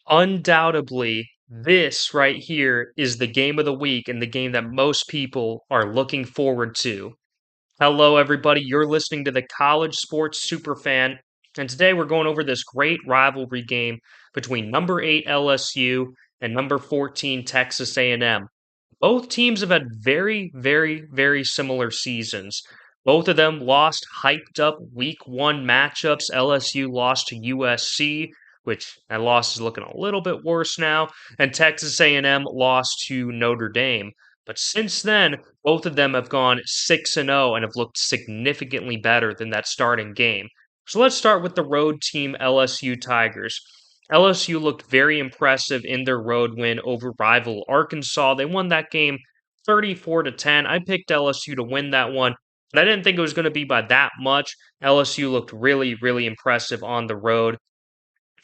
Undoubtedly, this right here is the game of the week and the game that most people are looking forward to. Hello, everybody. You're listening to the College Sports Superfan, and today we're going over this great rivalry game between number 8 LSU and number 14 Texas A&M. Both teams have had very, very, very similar seasons. Both of them lost hyped up week one matchups. LSU lost to USC, which that loss is looking a little bit worse now, and Texas A&M lost to Notre Dame. But since then, both of them have gone 6-0 and have looked significantly better than that starting game. So let's start with the road team LSU Tigers. LSU looked very impressive in their road win over rival Arkansas. They won that game 34-10. I picked LSU to win that one, but I didn't think it was going to be by that much. LSU looked really, really impressive on the road.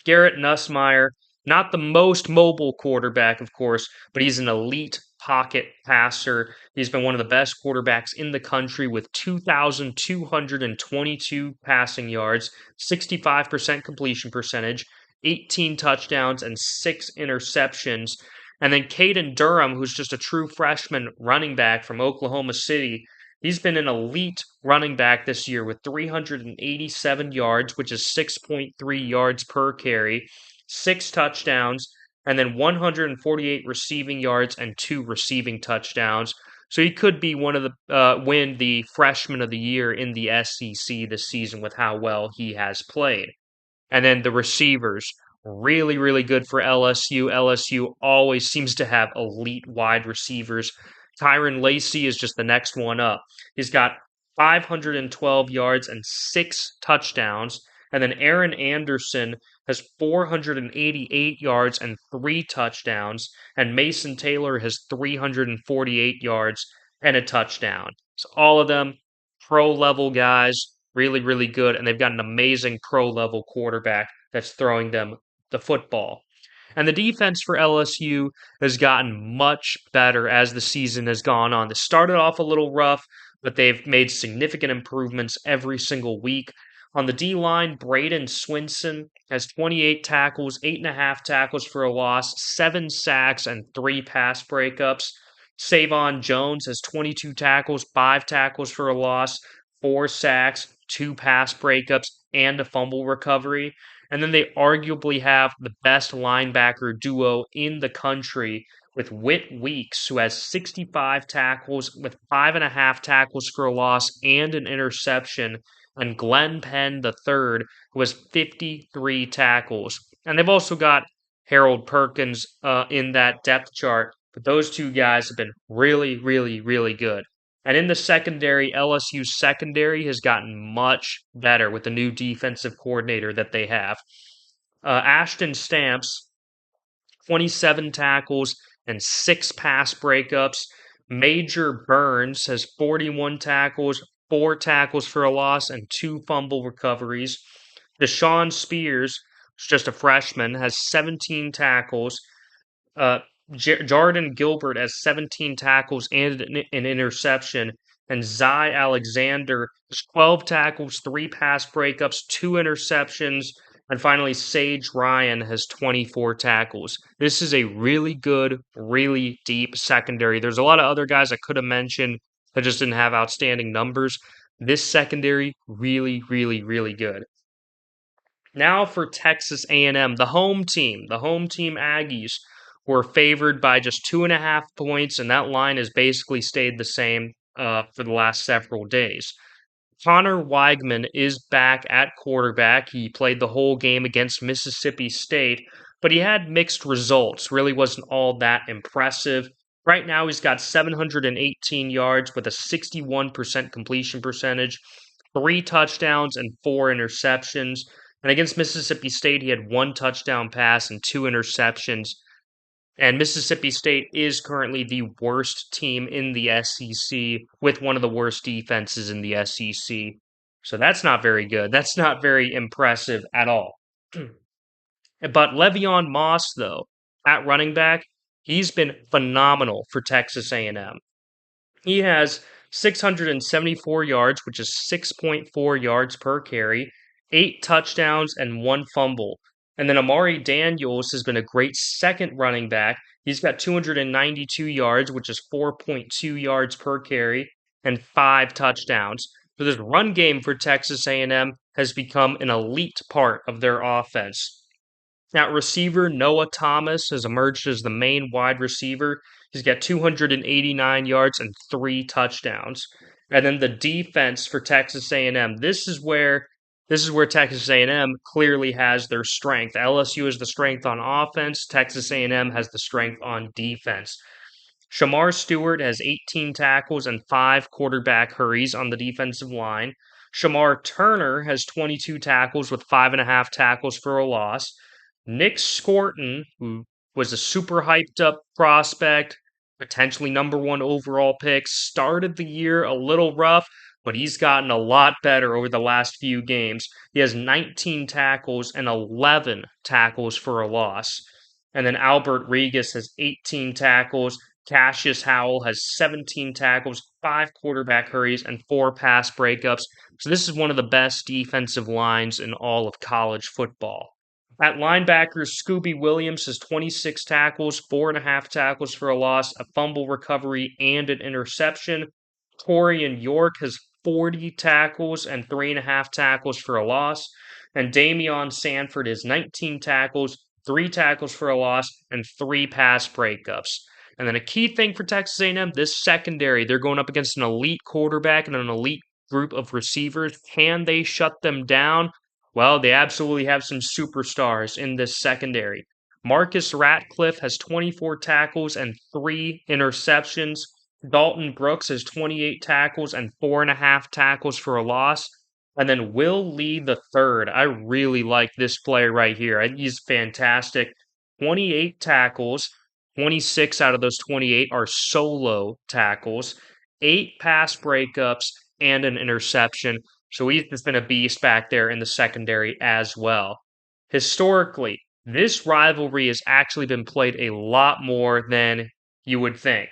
Garrett Nussmeier, not the most mobile quarterback, of course, but he's an elite pocket passer. He's been one of the best quarterbacks in the country with 2,222 passing yards, 65% completion percentage, 18 touchdowns, and 6 interceptions. And then Caden Durham, who's just a true freshman running back from Oklahoma City, he's been an elite running back this year with 387 yards, which is 6.3 yards per carry, 6 touchdowns, and then 148 receiving yards and 2 receiving touchdowns. So he could be one of the win the freshman of the year in the SEC this season with how well he has played. And then the receivers, really, really good for LSU. LSU always seems to have elite wide receivers. Tyron Lacey is just the next one up. He's got 512 yards and 6 touchdowns. And then Aaron Anderson has 488 yards and 3 touchdowns. And Mason Taylor has 348 yards and a touchdown. So all of them pro level guys, really, really good. And they've got an amazing pro level quarterback that's throwing them the football. And the defense for LSU has gotten much better as the season has gone on. They started off a little rough, but they've made significant improvements every single week. On the D line, Braden Swinson has 28 tackles, 8.5 tackles for a loss, 7 sacks, and 3 pass breakups. Savon Jones has 22 tackles, 5 tackles for a loss, 4 sacks, 2 pass breakups, and a fumble recovery. And then they arguably have the best linebacker duo in the country with Whit Weeks, who has 65 tackles with 5.5 tackles for a loss and an interception, and Glenn Penn III, who has 53 tackles. And they've also got Harold Perkins in that depth chart, but those two guys have been really, really, really good. And in the secondary, LSU's secondary has gotten much better with the new defensive coordinator that they have. Ashton Stamps, 27 tackles and 6 pass breakups. Major Burns has 41 tackles, 4 tackles for a loss, and 2 fumble recoveries. Deshaun Spears, who's just a freshman, has 17 tackles. Uh, Jordan Gilbert has 17 tackles and an interception. And Zy Alexander has 12 tackles, 3 pass breakups, 2 interceptions. And finally, Sage Ryan has 24 tackles. This is a really good, really deep secondary. There's a lot of other guys I could have mentioned that just didn't have outstanding numbers. This secondary, really, really, really good. Now for Texas A&M, the home team. The home team Aggies were favored by just 2.5 points, and that line has basically stayed the same for the last several days. Connor Weigman is back at quarterback. He played the whole game against Mississippi State, but he had mixed results. Really wasn't all that impressive. Right now, he's got 718 yards with a 61% completion percentage, 3 touchdowns, and 4 interceptions. And against Mississippi State, he had 1 touchdown pass and 2 interceptions. And Mississippi State is currently the worst team in the SEC with one of the worst defenses in the SEC. So that's not very good. That's not very impressive at all. But Le'Veon Moss, though, at running back, he's been phenomenal for Texas A&M. He has 674 yards, which is 6.4 yards per carry, 8 touchdowns, and 1 fumble. And then Amari Daniels has been a great second running back. He's got 292 yards, which is 4.2 yards per carry, and 5 touchdowns. So this run game for Texas A&M has become an elite part of their offense. At receiver, Noah Thomas has emerged as the main wide receiver. He's got 289 yards and 3 touchdowns. And then the defense for Texas A&M. This is where Texas A&M clearly has their strength. LSU has the strength on offense. Texas A&M has the strength on defense. Shamar Stewart has 18 tackles and 5 quarterback hurries on the defensive line. Shamar Turner has 22 tackles with 5.5 tackles for a loss. Nick Scorton, who was a super hyped up prospect, potentially #1 overall pick, started the year a little rough, but he's gotten a lot better over the last few games. He has 19 tackles and 11 tackles for a loss. And then Albert Regis has 18 tackles. Cassius Howell has 17 tackles, 5 quarterback hurries, and 4 pass breakups. So this is one of the best defensive lines in all of college football. At linebacker, Scooby Williams has 26 tackles, 4.5 tackles for a loss, a fumble recovery, and an interception. Torian York has 40 tackles and 3.5 tackles for a loss. And Damian Sanford has 19 tackles, 3 tackles for a loss, and 3 pass breakups. And then a key thing for Texas A&M, this secondary, they're going up against an elite quarterback and an elite group of receivers. Can they shut them down? Well, they absolutely have some superstars in this secondary. Marcus Ratcliffe has 24 tackles and 3 interceptions. Dalton Brooks has 28 tackles and 4.5 tackles for a loss. And then Will Lee the third. I really like this player right here. He's fantastic. 28 tackles. 26 out of those 28 are solo tackles. 8 pass breakups and an interception. So he's just been a beast back there in the secondary as well. Historically, this rivalry has actually been played a lot more than you would think.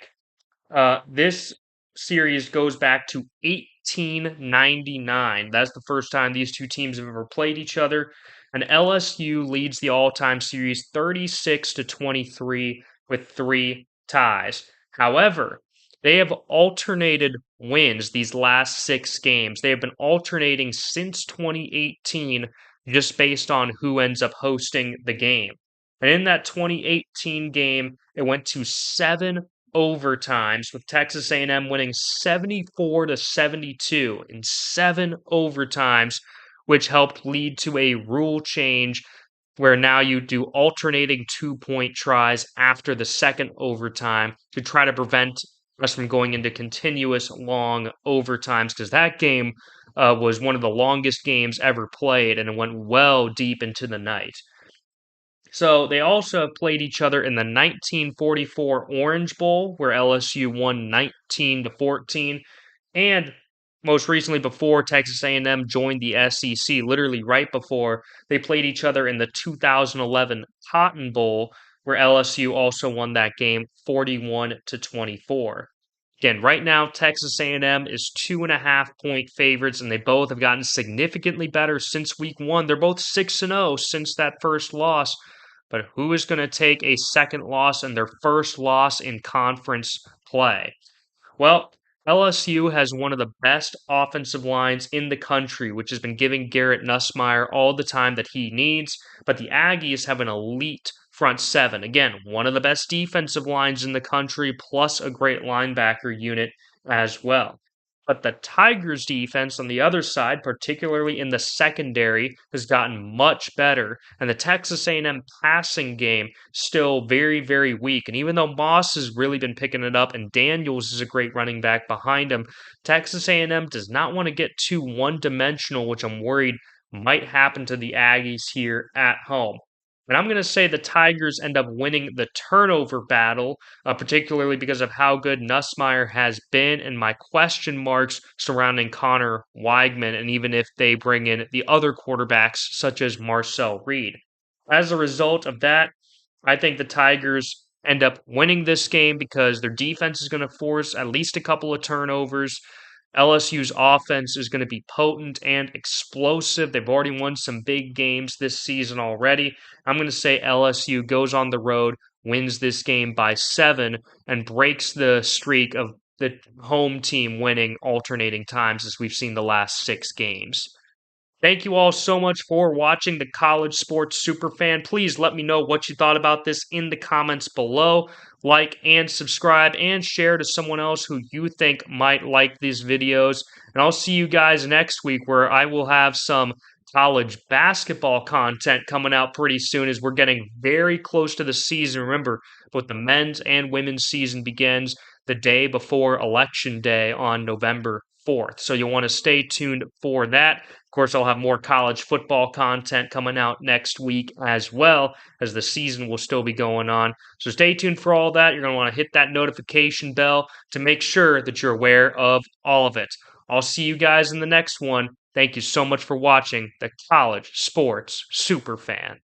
This series goes back to 1899. That's the first time these two teams have ever played each other. And LSU leads the all-time series 36-23 with 3 ties. However, they have alternated wins these last 6 games. They have been alternating since 2018 just based on who ends up hosting the game. And in that 2018 game, it went to 7 overtimes with Texas A&M winning 74-72 in 7 overtimes, which helped lead to a rule change where now you do alternating 2-point tries after the second overtime to try to prevent us from going into continuous long overtimes, because that game was one of the longest games ever played and it went well deep into the night. So they also played each other in the 1944 Orange Bowl, where LSU won 19-14, and most recently before Texas A&M joined the SEC, literally right before, they played each other in the 2011 Cotton Bowl, where LSU also won that game 41-24. Again, right now Texas A&M is 2.5-point favorites, and they both have gotten significantly better since week 1. They're both 6-0 since that first loss. But who is going to take a second loss and their first loss in conference play? Well, LSU has one of the best offensive lines in the country, which has been giving Garrett Nussmeier all the time that he needs. But the Aggies have an elite front seven. Again, one of the best defensive lines in the country, plus a great linebacker unit as well. But the Tigers' defense on the other side, particularly in the secondary, has gotten much better, and the Texas A&M passing game still very, very weak. And even though Moss has really been picking it up, and Daniels is a great running back behind him, Texas A&M does not want to get too one-dimensional, which I'm worried might happen to the Aggies here at home. And I'm going to say the Tigers end up winning the turnover battle, particularly because of how good Nussmeier has been and my question marks surrounding Connor Weigman, and even if they bring in the other quarterbacks such as Marcel Reed. As a result of that, I think the Tigers end up winning this game because their defense is going to force at least a couple of turnovers. LSU's offense is going to be potent and explosive. They've already won some big games this season already. I'm going to say LSU goes on the road, wins this game by 7, and breaks the streak of the home team winning alternating times as we've seen the last 6 games. Thank you all so much for watching the College Sports Superfan. Please let me know what you thought about this in the comments below. Like and subscribe and share to someone else who you think might like these videos. And I'll see you guys next week where I will have some college basketball content coming out pretty soon as we're getting very close to the season. Remember, both the men's and women's season begins the day before Election Day on November 4th. So you'll want to stay tuned for that. Of course, I'll have more college football content coming out next week as well, as the season will still be going on. So stay tuned for all that. You're going to want to hit that notification bell to make sure that you're aware of all of it. I'll see you guys in the next one. Thank you so much for watching the College Sports Superfan.